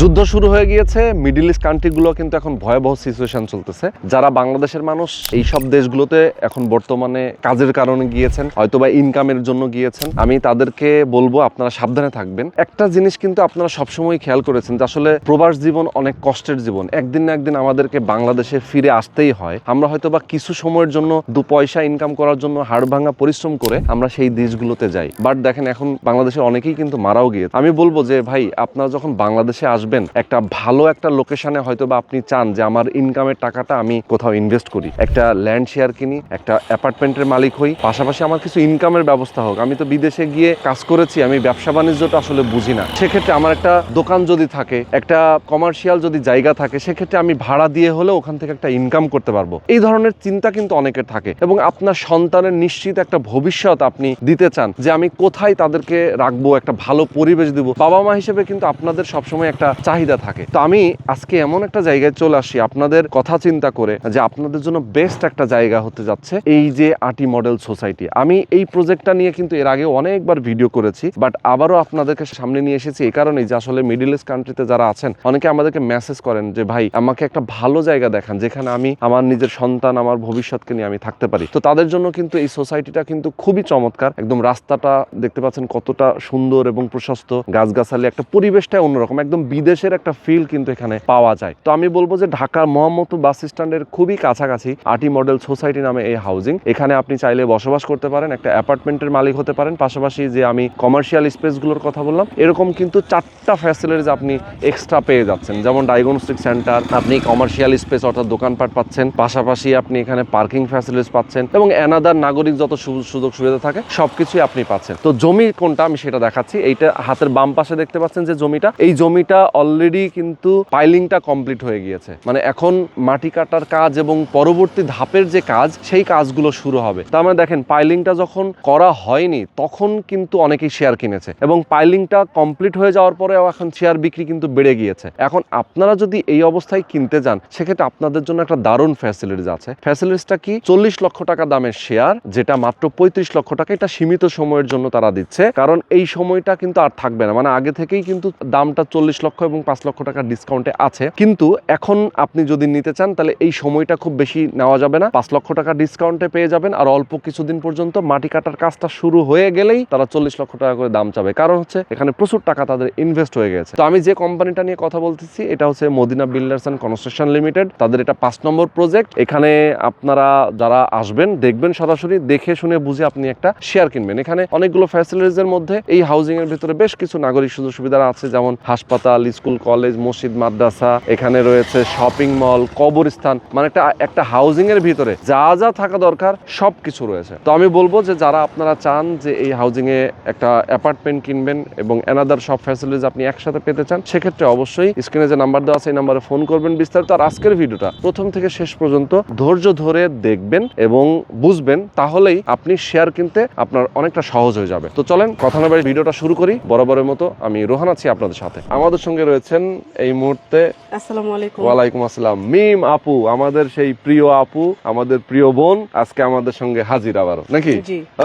যুদ্ধ শুরু হয়ে গিয়েছে, মিডল ইস্ট কান্ট্রিগুলো কিন্তু এখন ভয়াবহ সিচুয়েশন চলতেছে। যারা বাংলাদেশের মানুষ এই সব দেশগুলোতে এখন বর্তমানে কাজের কারণে গিয়েছেন, হয়তোবা ইনকামের জন্য গিয়েছেন, আমি তাদেরকে বলবো আপনারা সাবধানে থাকবেন। একটা জিনিস কিন্তু আপনারা সবসময় খেয়াল করেছেন যে আসলে প্রবাস জীবন অনেক কষ্টের জীবন। একদিন না একদিন আমাদেরকে বাংলাদেশে ফিরে আসতেই হয়। আমরা হয়তোবা কিছু সময়ের জন্য 2 পয়সা ইনকাম করার জন্য হাড় ভাঙা পরিশ্রম করে আমরা সেই দেশগুলোতে যাই। বাট দেখেন এখন বাংলাদেশের অনেকেই কিন্তু মারাও গিয়েছে। আমি বলবো যে ভাই, আপনারা যখন বাংলাদেশে আসবেন, একটা ভালো একটা লোকেশনে হয়তোবা আপনি চান যে আমার ইনকামের টাকাটা আমি কোথাও ইনভেস্ট করি, একটা ল্যান্ড শেয়ার কিনি, একটা অ্যাপার্টমেন্টের মালিক হই, পাশাপাশি আমার কিছু ইনকামের ব্যবস্থা হোক। আমি তো বিদেশে গিয়ে কাজ করেছি, আমি ব্যবসা বাণিজ্যটা আসলে বুঝি না। সেক্ষেত্রে আমার একটা দোকান যদি থাকে, একটা কমার্শিয়াল যদি জায়গা থাকে, সেক্ষেত্রে আমি ভাড়া দিয়ে হলেও ওখান থেকে একটা ইনকাম করতে পারবো। এই ধরনের চিন্তা কিন্তু অনেকের থাকে এবং আপনার সন্তানের নিশ্চিত একটা ভবিষ্যৎ আপনি দিতে চান যে আমি কোথায় তাদেরকে রাখবো, একটা ভালো পরিবেশ দিব। বাবা মা হিসেবে কিন্তু আপনাদের সবসময় একটা চাহিদা থাকে। তো আমি আজকে এমন একটা জায়গায় চলে আসি আপনাদের কথা চিন্তা করে যে আপনাদের জন্য বেস্ট একটা জায়গা হতে যাচ্ছে এই যে আটি মডেল সোসাইটি। আমি এই প্রজেক্টটা নিয়ে কিন্তু এর আগে অনেকবার ভিডিও করেছি, বাট আবারও আপনাদেরকে সামনে নিয়ে এসেছি এই কারণেই যে আসলে মিডল ইস্ট কান্ট্রিতে যারা আছেন, অনেকে আমাদেরকে মেসেজ করেন যে ভাই আমাকে একটা ভালো জায়গা দেখান যেখানে আমি আমার নিজের সন্তান, আমার ভবিষ্যৎকে নিয়ে আমি থাকতে পারি। তো তাদের জন্য কিন্তু এই সোসাইটিটা কিন্তু খুবই চমৎকার। একদম রাস্তাটা দেখতে পাচ্ছেন কতটা সুন্দর এবং প্রশস্ত, গাছগাছালি, একটা পরিবেশটা অন্যরকম, একদম বিদেশের একটা ফিল কিন্তু এখানে পাওয়া যায়। তো আমি বলবো যে ঢাকার মোহাম্মদপুর বাস স্ট্যান্ডের খুবই কাছাকাছি আটি মডেল সোসাইটি নামে এই হাউজিং। এখানে আপনি চাইলে বসবাস করতে পারেন, একটা অ্যাপার্টমেন্টের মালিক হতে পারেন, পাশাপাশি যে আমি কমার্শিয়াল স্পেসগুলোর কথা বললাম, এরকম কিন্তু 4টা ফ্যাসিলিটিস আপনি এক্সট্রা পেয়ে যাচ্ছেন। যেমন ডায়াগনস্টিক সেন্টার, আপনি কমার্শিয়াল স্পেস অর্থাৎ দোকানপাট পাচ্ছেন, পাশাপাশি আপনি এখানে পার্কিং ফ্যাসিলিটিস পাচ্ছেন এবং অ্যানাদার নাগরিক যত সুযোগ সুবিধা থাকে সবকিছুই আপনি পাচ্ছেন। তো জমি কোনটা আমি সেটা দেখাচ্ছি। এইটা হাতের বাম পাশে দেখতে পাচ্ছেন যে জমিটা, এই জমিটা অলরেডি কিন্তু পাইলিংটা কমপ্লিট হয়ে গিয়েছে। মানে এখন মাটি কাটার কাজ এবং পরবর্তী ধাপের যে কাজ, সেই কাজগুলো শুরু হবে। তার মানে দেখেন, পাইলিংটা যখন করা হয়নি তখন কিন্তু অনেকেই শেয়ার কিনেছে এবং পাইলিংটা কমপ্লিট হয়ে যাওয়ার পরেও এখন শেয়ার বিক্রি কিন্তু বেড়ে গিয়েছে। এখন আপনারা যদি এই অবস্থায় কিনতে যান, সেক্ষেত্রে আপনাদের জন্য একটা দারুণ ফ্যাসিলিটিস আছে। ফ্যাসিলিটিসটা কি? 40 লক্ষ টাকা দামের শেয়ার, যেটা মাত্র 35 লক্ষ টাকা। এটা সীমিত সময়ের জন্য তারা দিচ্ছে, কারণ এই সময়টা কিন্তু আর থাকবে না। মানে আগে থেকেই কিন্তু দামটা 40 লক্ষ এবং 5 লক্ষ টাকার ডিসকাউন্টে আছে, কিন্তু এখন আপনি যদি নিতে চান তাহলে এই সময়টা খুব বেশি নেওয়া যাবে না। 5 লক্ষ টাকা ডিসকাউন্টে পেয়ে যাবেন। আর অল্প কিছুদিন পর্যন্ত মাটি কাটার কাজটা শুরু হয়ে গেলেই তারা 40 লক্ষ টাকা করে দাম চাবে, কারণ হচ্ছে এখানে প্রচুর টাকা তাদের ইনভেস্ট হয়ে গেছে। তো আমি যে কোম্পানিটা নিয়ে কথা বলতেছি, এটা হচ্ছে Madina builders and construction limited. তাদের এটা 5 নম্বর প্রজেক্ট। এখানে আপনারা যারা আসবেন, দেখবেন, সরাসরি দেখে শুনে বুঝে আপনি একটা শেয়ার কিনবেন। এখানে অনেকগুলো ফ্যাসিলিটিস এর মধ্যে এই হাউজিং এর ভিতরে বেশ কিছু নাগরিক সুযোগ সুবিধা আছে, যেমন হাসপাতাল, স্কুল, কলেজ, মসজিদ, মাদ্রাসা, এখানে রয়েছে শপিং মল, কবরস্থান। মানে একটা হাউজিং এর ভিতরে যা যা থাকা দরকার সবকিছু রয়েছে। তো আমি বলবো যে যারা আপনারা চান যে এই হাউজিং এ একটা অ্যাপার্টমেন্ট কিনবেন এবং অ্যানাদার সব ফ্যাসিলিটিস আপনি একসাথে পেতে চান, সেক্ষেত্রে অবশ্যই স্ক্রিনে যে নাম্বার দেওয়া আছে এই নাম্বারে ফোন করবেন বিস্তারিত। আর আজকের ভিডিওটা প্রথম থেকে শেষ পর্যন্ত ধৈর্য ধরে দেখবেন এবং বুঝবেন, তাহলেই আপনি শেয়ার কিনতে আপনার অনেকটা সহজ হয়ে যাবে। তো চলেন কথা না বাড়িয়ে ভিডিওটা শুরু করি। বরাবরের মতো আমি রোহান আছি আপনাদের সাথে। আমাদের সঙ্গে রয়েছেন এই মুহূর্তে, আসসালামু আলাইকুম। ওয়ালাইকুম আসসালাম, মিম আপু, আমাদের সেই প্রিয় আপু, আমাদের প্রিয় বোন, আজকে আমাদের সঙ্গে হাজির আবারও, নাকি?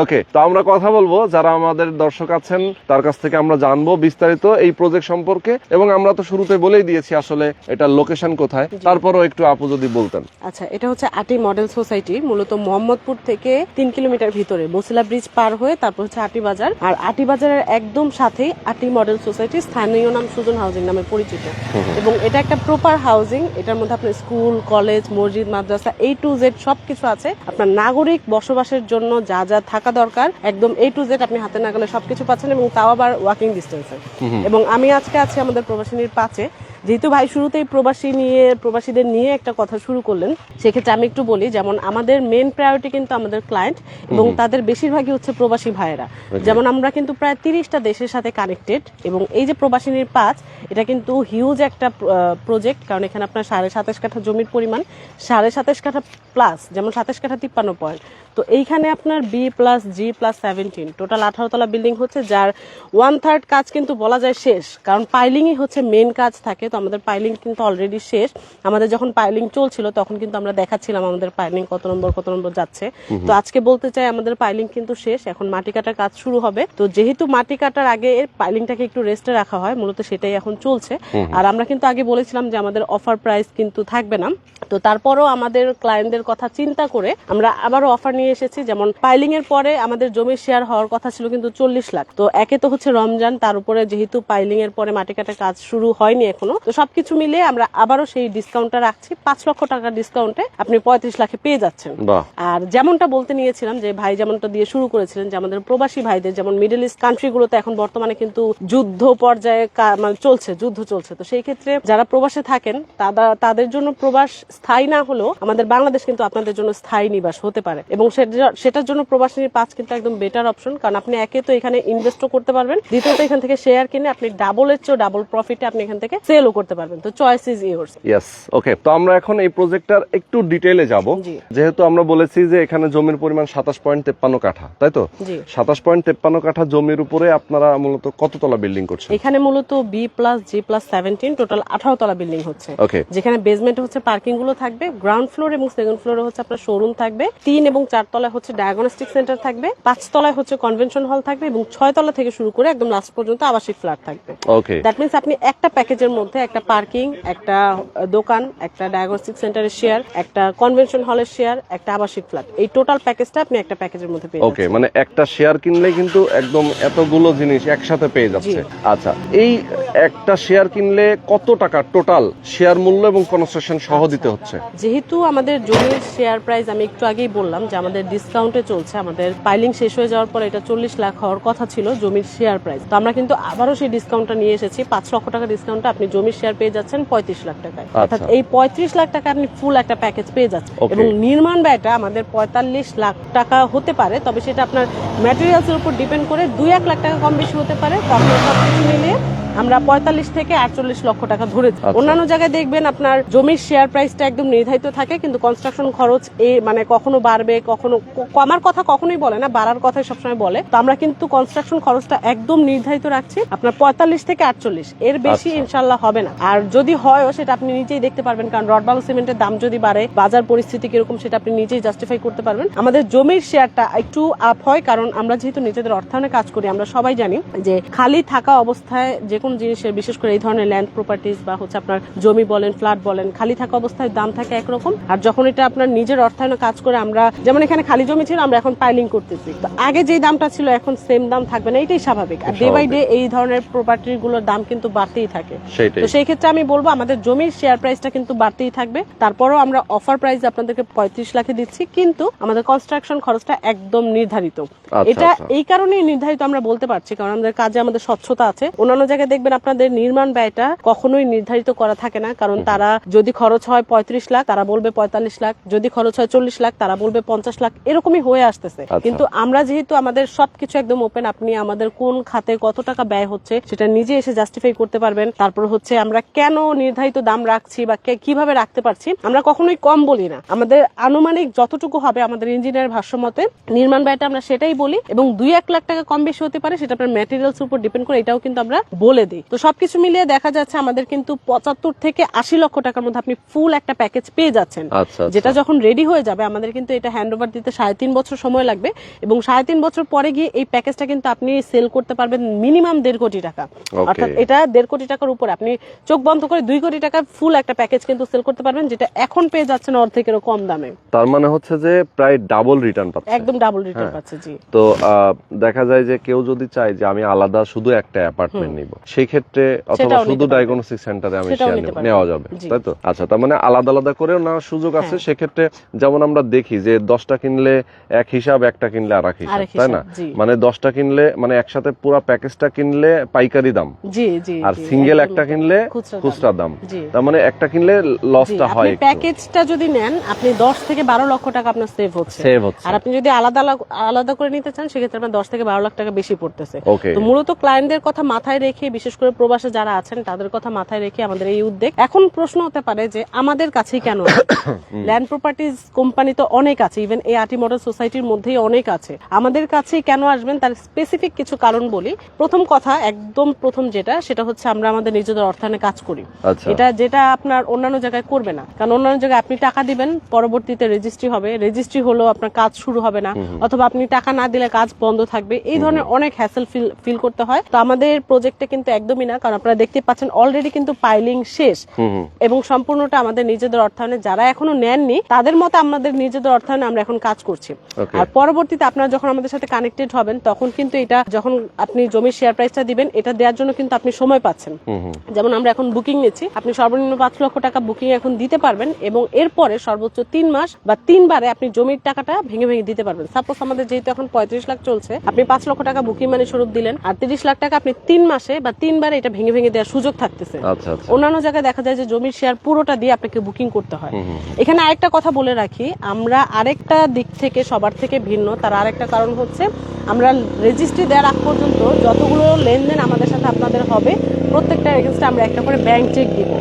ওকে, তো আমরা কথা বলবো, যারা আমাদের দর্শক আছেন তার কাছ থেকে আমরা জানবো বিস্তারিত এই প্রজেক্ট সম্পর্কে। এবং আমরা তো শুরুতে বলেই দিয়েছি আসলে এটা লোকেশন কোথায়, তারপরও একটু আপু যদি বলতেন। আচ্ছা, এটা হচ্ছে আটি মডেল সোসাইটি, মূলত মোহাম্মদপুর থেকে 3 কিলোমিটার ভিতরে, বসিলা ব্রিজ পার হয়ে তারপর হচ্ছে আটি বাজার। আর আটি বাজারের একদম সাথেই আটি মডেল সোসাইটি, স্থানীয় নাম সুজন হাউজিং নামে পরিচিত। এবং এটা একটা প্রপার হাউজিং। এটার মধ্যে আপনার স্কুল, কলেজ, মসজিদ, মাদ্রাসা, A to Z সবকিছু আছে। আপনার নাগরিক বসবাসের জন্য যা যা থাকা দরকার একদম A to Z আপনি হাতে নাগালে সবকিছু পাচ্ছেন, এবং তাও আবার ওয়াকিং ডিস্টেন্সে। এবং আমি আজকে আছি আমাদের প্রবাসিনীর পাঁচে। যেহেতু ভাই শুরুতেই প্রবাসীদের নিয়ে একটা কথা শুরু করলেন, সেক্ষেত্রে আমি একটু বলি, যেমন আমাদের মেন প্রায়োরিটি কিন্তু আমাদের ক্লায়েন্ট এবং তাদের বেশিরভাগই হচ্ছে প্রবাসী ভাইয়েরা। যেমন আমরা কিন্তু প্রায় 30টা দেশের সাথে কানেক্টেড, এবং এই যে প্রবাসিনীর 5, এটা কিন্তু হিউজ একটা প্রজেক্ট, কারণ এখানে আপনার 27.5 কাঠা জমির পরিমাণ, 27.5 কাঠা প্লাস, যেমন 27 কাঠা 53 পয়েন্ট। তো এইখানে আপনার B+G+17 টোটাল 18 তলা বিল্ডিং হচ্ছে, যার 1/3 কাজ কিন্তু বলা যায় শেষ, কারণ পাইলিংই হচ্ছে মেন কাজ থাকে। যেহেতু আমাদের পাইলিং কিন্তু অলরেডি শেষ, আমাদের যখন পাইলিং চলছিল তখন কিন্তু আমরা দেখাচ্ছিলাম আমাদের পাইলিং কত নম্বর যাচ্ছে। তো আজকে বলতে চাই আমাদের পাইলিং কিন্তু শেষ, এখন মাটি কাটার কাজ শুরু হবে। তো যেহেতু মাটি কাটার আগে পাইলিংটাকে একটু রেস্টে রাখা হয়, মূলত সেটাই এখন চলছে। আর আমরা কিন্তু আগে বলেছিলাম যে আমাদের অফার প্রাইস কিন্তু থাকবে না, তো তারপরও আমাদের ক্লায়েন্টদের কথা চিন্তা করে আমরা আবারও অফার নিয়ে এসেছি। যেমন পাইলিং এর পরে আমাদের জমির শেয়ার হওয়ার কথা ছিল কিন্তু 40 লাখ। তো একে তো হচ্ছে রমজান, তার উপরে যেহেতু পাইলিং এর পরে মাটি কাটার কাজ শুরু হয়নি এখনো, তো সবকিছু মিলে আমরা আবারও সেই ডিসকাউন্টটা রাখছি। 5 লক্ষ টাকার ডিসকাউন্টে আপনি 35 লাখে পেয়ে যাচ্ছেন। আর যেমনটা বলতে নিয়েছিলাম যে ভাই যেমনটা দিয়ে শুরু করেছিলেন যে আমাদের প্রবাসী ভাইদের, যেমন মিডল ইস্ট কান্ট্রিগুলোতে এখন বর্তমানে কিন্তু যুদ্ধ পর্যায়ে মানে যুদ্ধ চলছে। তো সেই ক্ষেত্রে যারা প্রবাসে থাকেন তাদের জন্য প্রবাস স্থায়ী না হলেও আমাদের বাংলাদেশ কিন্তু আপনাদের জন্য স্থায়ী নিবাস হতে পারে, এবং সেটার জন্য প্রবাসী পাঁচ কিন্তু একদম বেটার অপশন। কারণ আপনি একে তো এখানে ইনভেস্টও করতে পারবেন, দ্বিতীয়ত এখান থেকে শেয়ার কিনে আপনি ডাবলের চেয়ে ডাবল প্রফিটে আপনি এখান থেকে সেলও করতে পারবেন। তো চয়েস ইজ ইয়োরস। ইয়েস, ওকে। তো আমরা এখন এই প্রজেক্টটার একটু ডিটেইলে যাব। যেহেতু আমরা বলেছি যে এখানে জমির পরিমাণ 27.53 কাঠা, তাই তো? 27.53 কাঠা জমির উপরে আপনারা মূলত কততলা বিল্ডিং করছেন? এখানে মূলত B+G+17 টোটাল 18 তলা বিল্ডিং হচ্ছে। যেখানে বেসমেন্টে হচ্ছে পার্কিং গুলো থাকবে, গ্রাউন্ড ফ্লোর এবং সেকেন্ড ফ্লোরে হচ্ছে আপনার শোরুম থাকবে, 3 এবং 4 তলায় হচ্ছে ডায়াগনস্টিক সেন্টার থাকবে, 5 তলায় হচ্ছে কনভেনশন হল থাকবে, এবং 6 তলা থেকে শুরু করে একদম লাস্ট পর্যন্ত আবাসিক ফ্ল্যাট থাকবে। দ্যাট মিন্স আপনি একটা প্যাকেজের মধ্যে একটা পার্কিং, একটা দোকান, একটা ডায়াগনস্টিক সেন্টারের শেয়ার, একটা কনভেনশন হলের শেয়ার, একটা আবাসিক ফ্ল্যাট, এই টোটাল প্যাকেজটা আপনি একটা প্যাকেজের মধ্যে পেয়ে যাচ্ছেন। মানে একটা শেয়ার কিনলে কিন্তু একদম এতগুলো জিনিস একসাথে পেয়ে যাচ্ছে। আচ্ছা, এই একটা শেয়ার কিনলে কত টাকা টোটাল শেয়ার মূল্য এবং কনস্ট্রাকশন সহ দিতে হচ্ছে? যেহেতু আমাদের জমির শেয়ার প্রাইস আমি একটু আগেই বললাম যে আমাদের ডিসকাউন্টে চলছে, আমাদের পাইলিং শেষ হয়ে যাওয়ার পর এটা 40 লাখ হওয়ার কথা ছিল জমির শেয়ার প্রাইস। তো আমরা কিন্তু আবারও সেই ডিসকাউন্টটা নিয়ে এসেছি। 5 লক্ষ টাকা ডিসকাউন্টে আপনি জমির শেয়ার পেয়ে যাচ্ছেন 35 লাখ টাকায়। অর্থাৎ এই 35 লাখ টাকা আপনি ফুল একটা প্যাকেজ পেয়ে যাচ্ছেন, এবং নির্মাণ ব্যয়টা আমাদের 45 লাখ টাকা হতে পারে, তবে সেটা আপনার ম্যাটেরিয়ালস এর উপর ডিপেন্ড করে 2-1 লাখ টাকা কম বেশি হতে পারে। তো আপনার সবকিছু মিলিয়ে আমরা 45 থেকে 48 লক্ষ টাকা ধরে। অন্যান্য জায়গায় দেখবেন আপনার জমির শেয়ার প্রাইসটা একদম নির্ধারিত থাকে, কিন্তু কনস্ট্রাকশন খরচ মানে কখনো বাড়বে, কখনো কমার কথা কখনোই বলে না, বাড়ার কথাই সবসময় বলে। তো আমরা কিন্তু কনস্ট্রাকশন খরচটা একদম নির্ধারিত রাখছি আপনার 45 থেকে 48, এর বেশি ইনশাল্লাহ হবে না। আর যদি হয়ও সেটা আপনি নিজেই দেখতে পারবেন, কারণ রড বালু সিমেন্টের দাম যদি বাড়ে, বাজার পরিস্থিতি কিরকম সেটা আপনি নিজেই জাস্টিফাই করতে পারবেন। আমাদের জমির শেয়ারটা একটু আপ হয়, কারণ আমরা যেহেতু নিজেদের অর্থায়নে কাজ করি, আমরা সবাই জানি যে খালি থাকা অবস্থায় যে কোন জিনিসের, বিশেষ করে এই ধরনের ল্যান্ড প্রপার্টিজ বা হচ্ছে আপনার জমি বলেন, ফ্ল্যাট বলেন, খালি থাকা অবস্থায় দাম থাকে একরকম, আর যখন এটা আপনার নিজের অর্থায়নে কাজ করে, আমরা যেমন এখানে খালি জমি ছিল, আমরা এখন পাইলিং করতেছি, তো আগে যেই দামটা ছিল এখন সেম দাম থাকবে না, এটাই স্বাভাবিক। আর ডে বাই ডে এই ধরনের প্রপার্টি গুলোর দাম কিন্তু বাড়তেই থাকে। তো সেই ক্ষেত্রে আমি বলবো আমাদের জমির শেয়ার প্রাইসটা কিন্তু বাড়তেই থাকবে। তারপরও আমরা অফার প্রাইস আপনাদেরকে 35 লাখে দিচ্ছি, কিন্তু আমাদের কনস্ট্রাকশন খরচটা একদম নির্ধারিত। এটা এই কারণেই নির্ধারিত আমরা বলতে পারছি, কারণ আমাদের কাজে আমাদের স্বচ্ছতা আছে। অন্যান্য জায়গায় দেখবেন আপনাদের নির্মাণ ব্যয়টা কখনোই নির্ধারিত করা থাকে না, কারণ তারা যদি খরচ হয় 35 লাখ তারা বলবে 45 লাখ, যদি খরচ হয় 40 লাখ তারা বলবে 50 লাখ, এরকমই হয়ে আসতেছে। কিন্তু আমরা যেহেতু আমাদের সবকিছু একদম ওপেন, আপনি আমাদের কোন খাতে কত টাকা ব্যয় হচ্ছে সেটা নিজে এসে জাস্টিফাই করতে পারবেন। তারপর হচ্ছে আমরা কেন নির্ধারিত দাম রাখছি বা কিভাবে রাখতে পারছি, আমরা কখনোই কম বলি না। আমাদের আনুমানিক যতটুকু হবে আমাদের ইঞ্জিনিয়ার ভাষ্য মতে নির্মাণ ব্যয়টা আমরা সেটাই বলি, এবং 2-1 লাখ টাকা কম বেশি হতে পারে, সেটা আপনার ম্যাটেরিয়ালস উপর ডিপেন্ড করে, এটাও কিন্তু আমরা বলে দিই। তো সবকিছু মিলিয়ে দেখা যাচ্ছে আমাদের কিন্তু 75 থেকে 80 লক্ষ টাকার মধ্যে আপনি ফুল একটা প্যাকেজ পেয়ে যাচ্ছেন, যেটা যখন রেডি হয়ে যাবে আমাদের কিন্তু এটা হ্যান্ডওভার দিতে 3.5 বছর সময় লাগবে, এবং 3.5 বছর পরে গিয়ে এই প্যাকেজটা কিন্তু আপনি সেল করতে পারবেন মিনিমাম 1.5 কোটি টাকা। অর্থাৎ এটা 1.5 কোটি টাকার উপরে আপনি চোখ বন্ধ করে 2 কোটি টাকা ফুল একটা প্যাকেজ কিন্তু সেল করতে পারবেন, যেটা এখন পেয়ে যাচ্ছেন অর্ধেকেরও কম দামে। তার মানে হচ্ছে যে প্রায় ডাবল রিটার্ন পাচ্ছে। একদম ডাবল রিটার্ন পাচ্ছে। জি। তো দেখা যায় যে কেউ যদি চায় যে আমি আলাদা শুধু একটা অ্যাপার্টমেন্ট নিব, সেই ক্ষেত্রে অথবা শুধু ডায়াগনস্টিক সেন্টারে আমি শেয়ার নেওয়া যাবে, তাই তো? আচ্ছা, তার মানে আলাদা আলাদা করেও নেওয়ার সুযোগ আছে। সেক্ষেত্রে যেমন আমরা দেখি যে 10টা কিনলে এক হিসাব, একটা কিনলে আর এক হিসাব, তাই না? মানে 10টা কিনলে মানে একসাথে পুরো প্যাকেজটা কিনলে পাইকারি দাম, আর সিঙ্গেল একটা কিনলে খুচরা দাম। তার মানে একটা কিনলে লসটা হয়। প্যাকেজটা যদি নেন আপনি 10 থেকে 12 লক্ষ টাকা আপনার সেভ হচ্ছে, আর আপনি যদি আলাদা আলাদা করে নিতে চান সেক্ষেত্রে আপনার 10 থেকে 12 লাখ টাকা বেশি পড়তেছে। তো মূলত ক্লায়েন্টদের কথা মাথায় রেখে বিশেষ করে প্রবাসে যারা আছেন তাদের কথা মাথায় রেখে আমাদের এই উদ্যোগ। এখন প্রশ্ন হতে পারে যে আমাদের কাছেই কেন? ল্যান্ড প্রপার্টিজ কোম্পানি তো অনেক আছে, ইভেন এই আটি মডেল সোসাইটির মধ্যেই অনেক আছে, আমাদের কাছেই কেন আসবেন তার স্পেসিফিক কিছু কারণ বলি। প্রথম কথা, একদম প্রথম সেটা হচ্ছে আমরা আমাদের নিজেদের অর্থায়নে কাজ করি। এটা যেটা আপনার অন্যান্য জায়গায় করবে না, কারণ অন্যান্য জায়গায় আপনি টাকা দিবেন, পরবর্তীতে রেজিস্ট্রি হবে, রেজিস্ট্রি হলো আপনার কাজ শুরু হবে না, অথবা আপনি টাকা না দিলে কাজ বন্ধ থাকবে, এই ধরনের অনেক হ্যাসেল ফিল করতে হয়। তো আমাদের প্রজেক্টে কিন্তু একদমই না, কারণ আপনারা দেখতে পাচ্ছেন অলরেডি কিন্তু পাইলিং শেষ এবং সম্পূর্ণটা আমাদের নিজেদের অর্থায়নে। যারা এখনো নেননি তাদের মতো আমাদের নিজেদের অর্থায়নে আমরা এখন কাজ করছি। আর পরবর্তীতে আপনারা যখন আমাদের সাথে কানেক্টেড হবেন তখন কিন্তু এটা যখন আপনি জমির শেয়ার প্রাইসটা দিবেন, এটা দেওয়ার জন্য কিন্তু আপনি সময় পাচ্ছেন। যেমন আমরা এখন বুকিং নিচ্ছি, আপনি সর্বনিম্ন 5 লক্ষ টাকা বুকিং এখন দিতে পারবেন এবং এরপরে সর্বোচ্চ 3 মাস বা 3 বারে আপনি জমির টাকাটা ভেঙে ভেঙে দিতে পারবেন। সাপোজ আমাদের যেহেতু এখন 35 লাখ চলছে, আপনি 5 লক্ষ টাকা বুকিং মানি স্বরূপ দিলেন, আর 30 লাখ টাকা আপনি 3 মাসে বা 3 বারে এটা ভেঙে ভেঙে দেওয়ার সুযোগ থাকতেছে। অন্যান্য জায়গায় দেখা যায় যে জমির শেয়ার পুরোটা দিয়ে আপনাকে বুকিং করতে হয়। এখানে আরেকটা কথা বলে রাখি, আমরা আরেকটা দিক থেকে সবার থেকে ভিন্ন। তার আরেকটা কারণ হচ্ছে আমরা রেজিস্ট্রি দেওয়ার আগ পর্যন্ত যতগুলো লেনদেন আমাদের সাথে আপনাদের হবে প্রত্যেকটা এগেইনস্টে আমরা একটা করে ব্যাংক চেক দিব।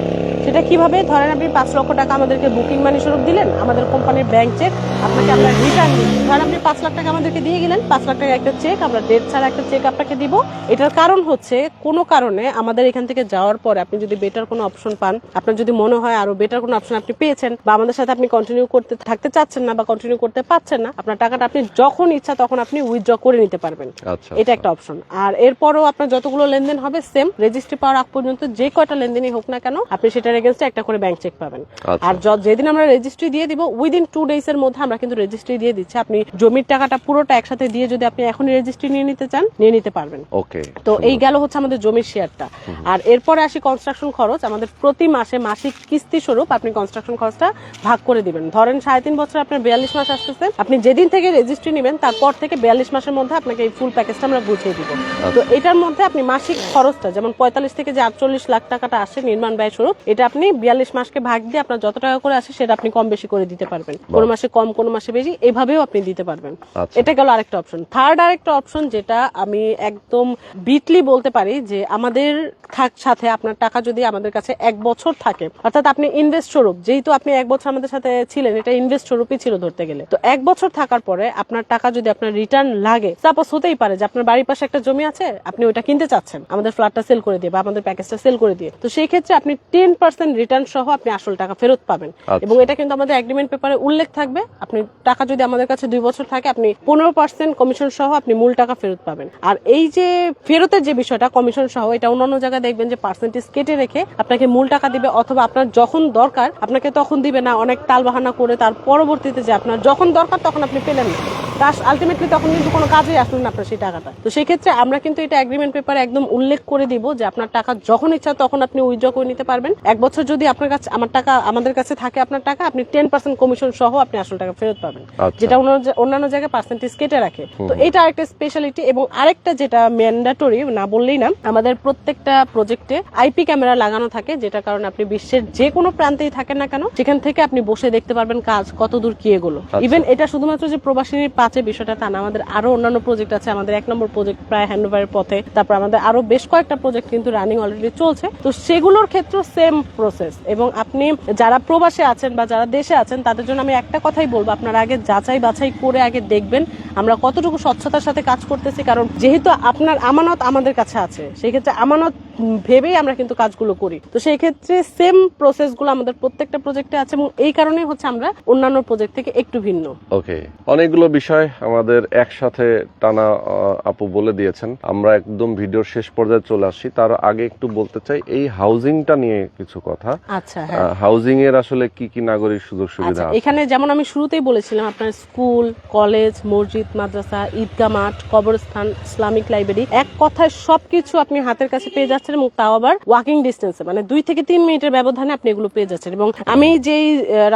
সেটা কিভাবে? ধরেন আপনি 5 লক্ষ টাকা আমাদেরকে বুকিং মানি স্বরূপ দিলেন, আমাদের কোম্পানির ব্যাংক চেক আপনাকে আমরা রিটার্ন দিব। ধরেন আপনি 5 লাখ টাকা আমাদেরকে দিয়ে গেলেন, 5 লাখ টাকা একটা চেক, আমরা ডেট ছাড়া একটা চেক আপনাকে দিব। এটার কারণ হচ্ছে কোনো কারণে আমাদের এখান থেকে যাওয়ার পরে আপনি যদি বেটার কোনো অপশন পান, আপনার যদি মনে হয় আরো বেটার কোনো অপশন আপনি পেয়েছেন বা আমাদের সাথে আপনি কন্টিনিউ করতে থাকতে চাচ্ছেন না বা কন্টিনিউ করতে পারছেন না, আপনার টাকাটা আপনি যখন ইচ্ছা তখন আপনি উইথড্র করে নিতে পারবেন। এটা একটা অপশন। আর এরপরও আপনার যতগুলো লেনদেন হবে সেম, রেজিস্ট্রি পাওয়ার আগ পর্যন্ত যে কয়টা লেনদেনই হোক না কেন আপনি সেটার এগেইনস্টে একটা করে ব্যাংক চেক পাবেন। আর যেদিন আমরা রেজিস্ট্রি দিয়ে দিব উইদিন 2 ডেজ এর মধ্যে আমরা কিন্তু রেজিস্ট্রি দিয়ে দিচ্ছি। আপনি জমির টাকাটা পুরোটা একসাথে দিয়ে যদি আপনি এখনই রেজিস্ট্রি নিয়ে নিতে চান নিয়ে নিতে পারবেন। তো এই গেল হচ্ছে আমাদের জমির শেয়ারটা। আর এরপরে আসি কনস্ট্রাকশন খরচ। আমাদের প্রতি মাসে মাসিক কিস্তি স্বরূপ আপনি কনস্ট্রাকশন খরচটা ভাগ করে দিবেন। ধরেন 3.5 বছর আপনার 42 মাস আসতেছে, আপনি যেদিন থেকে রেজিস্ট্রি নেবেন তারপর থেকে 42 মাসের মধ্যে আপনাকে এই ফুল প্যাকেজটা আমরা বুঝিয়ে দিব। তো এটার মধ্যে আপনি মাসিক খরচটা যেমন 45 থেকে যে 48 লাখ টাকাটা আসে নির্মাণ ব্যয় স্বরূপ, এটা আপনি 42 মাসকে ভাগ দিয়ে আপনার যত টাকা করে আসে সেটা আপনি কম বেশি করে দিতে পারবেন। কোনো মাসে কম কোনো মাসে বেশি, এইভাবেও আপনি দিতে পারবেন। এটা গেল আরেকটা অপশন। থার্ড আরেকটা অপশন যেটা আমি একদম বিটলি বলতে পারি যে আমাদের সাথে আপনার টাকা যদি আমাদের কাছে 1 বছর থাকে, অর্থাৎ আপনি ইনভেস্ট স্বরূপ, যেহেতু আপনি 1 বছর আমাদের সাথে ছিলেন, এটা ইনভেস্ট স্বরূপই ছিল ধরতে গেলে। তো 1 বছর থাকার পরে আপনার টাকা যদি আপনার রিটার্ন লাগে, সাপোজ হতেই পারে যে আপনার বাড়ির পাশে একটা জমি আছে, আপনি ওটা কিনতে চাচ্ছেন আমাদের ফ্ল্যাটটা সেল করে দিয়ে বা আমাদের প্যাকেজটা সেল করে দিয়ে, তো সেই ক্ষেত্রে আপনি 10% রিটার্ন সহ আপনি আসল টাকা ফেরত পাবেন। এবং এটা কিন্তু আমাদের এগ্রিমেন্ট পেপারে উল্লেখ থাকবে, আপনি টাকা যদি আমাদের কাছে 2 বছর থাকে আপনি 15% কমিশন সহ আপনি মূল টাকা ফেরত পাবেন। আর এই যে ফেরতের যে বিষয়টা কমিশন সহ, এটা অন্যান্য জায়গায় দেখবেন যে পার্সেন্টেজ কেটে রেখে আপনাকে মূল টাকা দিবে, অথবা আপনার যখন দরকার আপনাকে তখন দিবে না, অনেক টালবাহানা করে তার পরবর্তীতে যে আপনার যখন দরকার তখন আপনি পেলেন না, আলটিমেটলি তখন কিন্তু কোনো কাজেই আসলো না আপনার সেই টাকাটা। তো সেই ক্ষেত্রে আমরা কিন্তু এটা এগ্রিমেন্ট পেপারে একদম উল্লেখ করে দিব যে আপনার টাকা যখন ইচ্ছা তখন আপনি উইথড্র করে নিতে পারবেন। 1 বছর যদি আপনার কাছে আমাদের কাছে থাকে আপনার টাকা, আপনি 10% কমিশন সহ আপনি আসল টাকা ফেরত পাবেন, যেটা অন্যান্য জায়গায় পার্সেন্টেজ কেটে রাখে। তো এটা আরেকটা স্পেশালিটি। এবং আরেকটা যেটা ম্যান্ডেটরি না বললেই না, আমাদের প্রত্যেকটা প্রজেক্টে আইপি ক্যামেরা লাগানো থাকে, যেটা কারণে আপনি বিশ্বের যে কোনো প্রান্তেই থাকেন না কেন সেখান থেকে আপনি বসে দেখতে পারবেন কাজ কতদূর কি এগোলো। ইভেন এটা শুধুমাত্র যে প্রবাসীর পাঁচে বিষয়টা তা না, আমাদের আরো অন্যান্য প্রজেক্ট আছে। আমাদের 1 নম্বর প্রজেক্ট প্রায় হ্যান্ডওভারের পথে, তারপর আমাদের আরো বেশ কয়েকটা প্রজেক্ট কিন্তু রানিং অলরেডি চলছে। তো সেগুলোর ক্ষেত্রে সেম প্রসেস। এবং আপনি যারা প্রবাসে আছেন বা যারা দেশে আছেন তাদের জন্য আমি একটা কথাই বলবো, আপনারা আগে যাচাই বাছাই করে আগে দেখবেন আমরা কতটুকু স্বচ্ছতার সাথে কাজ করতেছি। কারণ যেহেতু আপনার আমানত আমাদের কাছে আছে, সেই ক্ষেত্রে আমানত ভেবেই আমরা কিন্তু কাজগুলো করি। তো সেই ক্ষেত্রে সেম প্রসেসগুলো আমাদের প্রত্যেকটা প্রজেক্টে আছে এবং এই কারণেই হচ্ছে আমরা অন্যান্য প্রজেক্ট থেকে একটু ভিন্ন। ওকে, অনেকগুলো বিষয় আমাদের একসাথে টানা আপু বলে দিয়েছেন। আমরা একদম ভিডিওর শেষ পর্যায়ে চলে আসি, তার আগে একটু বলতে চাই এই হাউজিংটা নিয়ে কিছু কথা। আচ্ছা, হ্যাঁ, হাউজিং এর আসলে কি কি নাগরিক সুযোগ সুবিধা আছে? এখানে যেমন আমি শুরুতেই বলেছিলাম, আপনার স্কুল, কলেজ, মসজিদ, মাদ্রাসা, ঈদগাহ মাঠ, কবরস্থান, ইসলামিক লাইব্রেরি, এক কথায় সবকিছু আপনি হাতের কাছে পেয়ে যাচ্ছেন এবং তাও আবার ওয়াকিং ডিস্টেন্সে, মানে 2 থেকে 3 মিনিটের ব্যবধানে আপনি এগুলো পেয়ে যাচ্ছেন। এবং আমি যেই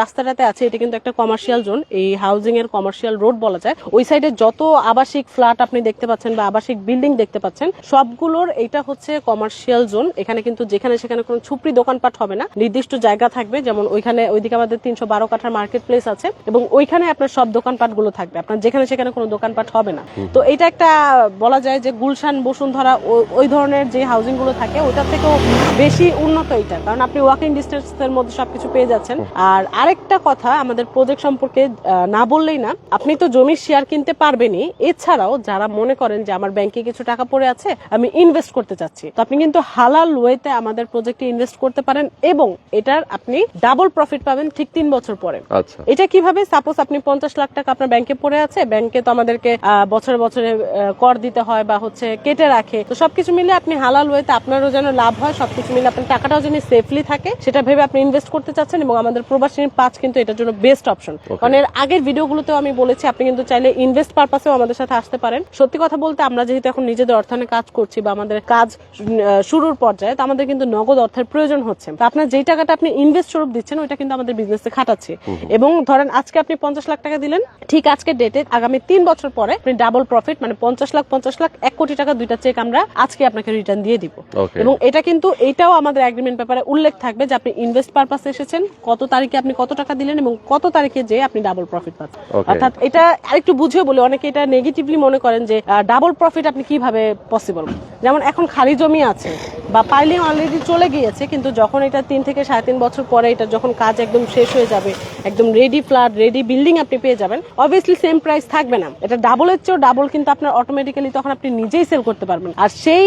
রাস্তাটাতে আছি এটা কিন্তু একটা কমার্শিয়াল জোন, এই হাউজিং এর কমার্শিয়াল রোড বলা যায়। ওই সাইডে যত আবাসিক ফ্ল্যাট আপনি দেখতে পাচ্ছেন বা আবাসিক বিল্ডিং দেখতে পাচ্ছেন সবগুলোর এটা হচ্ছে কমার্শিয়াল জোন। এখানে কিন্তু যেখানে সেখানে কোনো ছুপড়ি দোকানপাট হবে না, নির্দিষ্ট জায়গা থাকবে। যেমন ওইখানে ওইদিকে আমাদের 312 কাঠার মার্কেট প্লেস আছে এবং ওইখানে আপনার সব দোকানপাট গুলো থাকবে, আপনার যেখানে সেখানে কোনো দোকানপাট হবে না। তো এটা একটা বলা যায় যে গুলশান, বসুন্ধরা ওই ধরনের যে হাউজিং গুলো থাকে ওটার থেকেও বেশি উন্নত এটা, কারণ আপনি ওয়াকিং ডিস্টেন্সের মধ্যে সবকিছু পেয়ে যাচ্ছেন। আর আরেকটা কথা আমাদের প্রজেক্ট সম্পর্কে না বললেই না, আপনি তো জমির শেয়ার কিনতে পারবেনই, এছাড়াও যারা মনে করেন যে আমার ব্যাংকে কিছু টাকা পড়ে আছে আমি ইনভেস্ট করতে চাচ্ছি, তো আপনি কিন্তু হালাল ওয়েতে আমাদের প্রজেক্টে ইনভেস্ট করতে পারেন এবং এটার আপনি ডাবল প্রফিট পাবেন ঠিক 3 বছর পরে। আচ্ছা, এটা কিভাবে? সাপোজ আপনি 50 লাখ টাকা আপনার ব্যাংকে পড়ে আছে, ব্যাংকে তো আমাদেরকে বছরে বছরে কর দিতে হয় বা হচ্ছে কেটে রাখে, তো সবকিছু মিলে আপনি হালাল ওয়েতে আপনারও যেন লাভ হয়, সবকিছু মিলে আপনার টাকাটাও যেন সেফলি থাকে সেটা ভেবে আপনি ইনভেস্ট করতে চাচ্ছেন, এবং আমাদের প্রবাসী পাঁচ কিন্তু এটার জন্য বেস্ট অপশন। কারণ এর আগের ভিডিওগুলোতেও আমি বলেছি আপনি কিন্তু চাইলে ইনভেস্ট পারপাসেও আমাদের সাথে আসতে পারেন। সত্যি কথা বলতে আমরা যেহেতু এখন নিজেদের অর্থায়নে কাজ করছি বা আমাদের কাজ শুরুর পর্যায়ে, তো আমাদের কিন্তু নগদ অর্থের প্রয়োজন হচ্ছে, তো আপনার যেই টাকাটা আপনি ইনভেস্ট স্বরূপ দিচ্ছেন ওইটা কিন্তু আমাদের বিজনেসে খাটাচ্ছে। এবং ধরেন আজকে আপনি 50 লাখ টাকা দিলেন, ঠিক আজকে ডেটে আগামী 3 বছর পরে আপনি ডাবল প্রফিট, মানে 50 লাখ 1 কোটি টাকা দুইটা চেক আমরা আজকে আপনাকে রিটার্ন দিয়ে দিব। এবং এটা কিন্তু এটাও আমাদের এগ্রিমেন্ট পেপারে উল্লেখ থাকবে যে আপনি ইনভেস্ট পারপাসে এসেছেন, কত তারিখে আপনি কত টাকা দিলেন এবং কত তারিখে যে আপনি ডাবল প্রফিট পাচ্ছেন। অর্থাৎ এটা আরেকটু বুঝিয়ে বলি, অনেকে এটা নেগেটিভলি মনে করেন যে ডাবল প্রফিট আপনি কিভাবে পসিবল। যেমন এখন খালি জমি আছে বা পাইলিং অলরেডি চলে গিয়েছে, কিন্তু যখন এটা 3 থেকে 3.5 বছর পরে এটা যখন কাজ একদম শেষ হয়ে যাবে, একদম রেডি ফ্ল্যাট, রেডি বিল্ডিং আপনি পেয়ে যাবেন, অবভিয়াসলি সেম প্রাইস থাকবে না, এটা ডাবলের চেয়েও ডাবল, কিন্তু আপনার অটোমেটিক্যালি তখন আপনি নিজেই সেল করতে পারবেন। আর সেই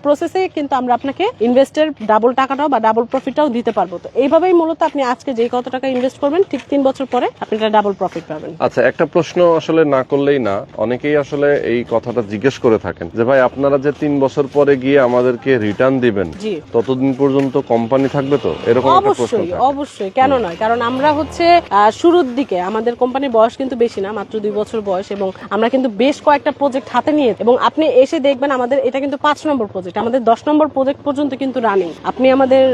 প্রসেসে কিন্তু আমরা আপনাকে ইনভেস্টের ডাবল টাকাটাও বা ডাবল প্রফিটটাও দিতে পারবো। তো এইভাবেই মূলত আপনি আজকে যেই কত টাকা ইনভেস্ট করবেন ঠিক 3 বছর পরে আপনি এটা ডাবল প্রফিট পাবেন। আচ্ছা, একটা প্রশ্ন আসলে না করলেই না, অনেকেই আসলে এই কথাটা জিজ্ঞেস করে থাকেন যে ভাই আপনারা যে 3 বছর পরে গিয়ে আমাদেরকে রিটার্ন দিবেন, ততদিন পর্যন্ত কোম্পানি থাকবে তো? এরকম একটা প্রশ্ন। অবশ্যই, কেন নয়, কারণ আমরা হচ্ছে শুরুর দিকে আমাদের কোম্পানির বয়স কিন্তু বেশি না, মাত্র 2 বছর বয়স, এবং আমরা কিন্তু বেশ কয়েকটা প্রজেক্ট হাতে নিয়ে, এবং আপনি এসে দেখবেন আমাদের এটা কিন্তু 5 নম্বর প্রজেক্ট, আমাদের 10 নম্বর প্রজেক্ট পর্যন্ত কিন্তু রানিং। আপনি আমাদের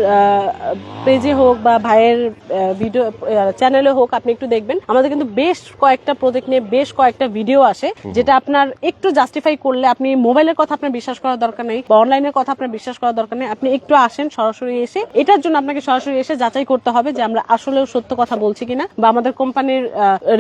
পেজে হোক বা ভাইয়ের ভিডিও চ্যানেলে হোক আপনি একটু দেখবেন, আমাদের কিন্তু বেশ কয়েকটা প্রজেক্ট নিয়ে বেশ কয়েকটা ভিডিও আসে, যেটা আপনার একটু জাস্টিফাই করলে, আপনি মোবাইলের কথা আপনার বিশ্বাস করার দরকার নেই বা অনলাইনের কথা আপনার বিশ্বাস করার দরকার নেই, আপনি একটু আসেন সরাসরি এসে, এটার জন্য আপনাকে সরাসরি এসে যাচাই করতে হবে যে আমরা আসলেও সত্য কথা বলছি কিনা বা আমাদের কোম্পানির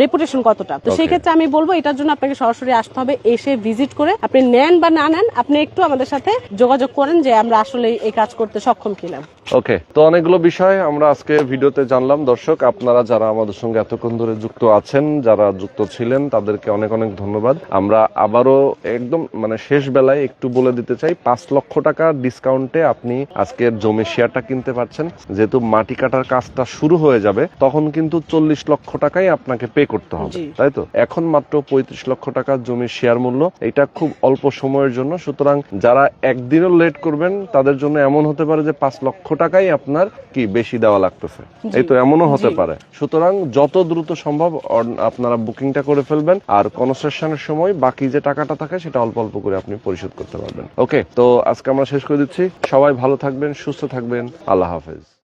রেপুটেশন কতটা। তো সেই ক্ষেত্রে আমি বলবো এটার জন্য আপনাকে সরাসরি আসতে হবে, এসে ভিজিট করে আপনি নেন বা না নেন আপনি একটু আমাদের সাথে যোগাযোগ করেন যে আমরা আসলে এই কাজ করতে সক্ষম কিনা। ওকে, তো অনেকগুলো বিষয় আমরা আজকে ভিডিওতে জানলাম। দর্শক, আপনারা যারা আমাদের সঙ্গে এতক্ষণ ধরে যুক্ত আছেন, যারা যুক্ত ছিলেন, তাদেরকে অনেক অনেক ধন্যবাদ। আমরা আবারও একদম শেষ বেলায় একটু বলে দিতে চাই, 5 লক্ষ টাকা ডিসকাউন্টে আপনি আজকের জমির শেয়ারটা কিনতে পারছেন। যেহেতু মাটি কাটার কাজটা শুরু হয়ে যাবে তখন কিন্তু 40 লক্ষ টাকাই আপনাকে পে করতে হবে, তাই তো? এখন মাত্র 35 লক্ষ টাকা জমির শেয়ার মূল্য, এটা খুব অল্প সময়ের জন্য। সুতরাং যারা একদিনও লেট করবেন তাদের জন্য এমন হতে পারে যে 5 লক্ষ টাকাই আপনার কি বেশি দেওয়া লাগতেছে, এই তো এমনও হতে পারে। সুতরাং যত দ্রুত সম্ভব আপনারা বুকিংটা করে ফেলবেন, আর কনস্ট্রাকশনের সময় বাকি যে টাকাটা থাকে সেটা অল্প অল্প করে আপনি পরিশোধ করতে পারবেন। ওকে, তো আজকে আমরা শেষ করে দিচ্ছি। সবাই ভালো থাকবেন, সুস্থ থাকবেন, আল্লাহ হাফেজ।